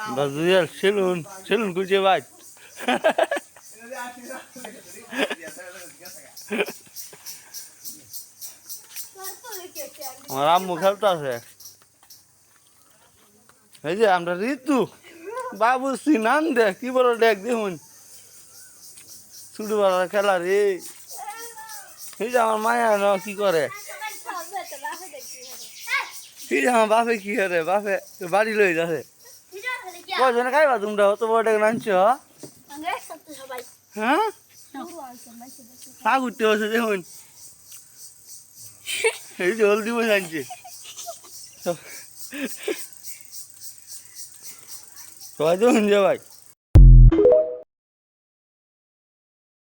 Bazuel, selun kuce baik. আমার আম্মু খেলতেছে এই যে আমরা ঋতু বাবু সিনান দেখ কি বড় দেখ দেখুন ছোটবেলার খেলা রে এই যে আমার মায়া না কি করে এই যে আমার বাপে কি করে বাপে বাড়ি লই যাচ্ছে কজনে খাইবা তোমরা অত বড় ডেকে নাচছ হ্যাঁ পা ঘুরতে বসে দেখুন এই যে হলদি বসে আনছে সবাই দেখুন যে ভাই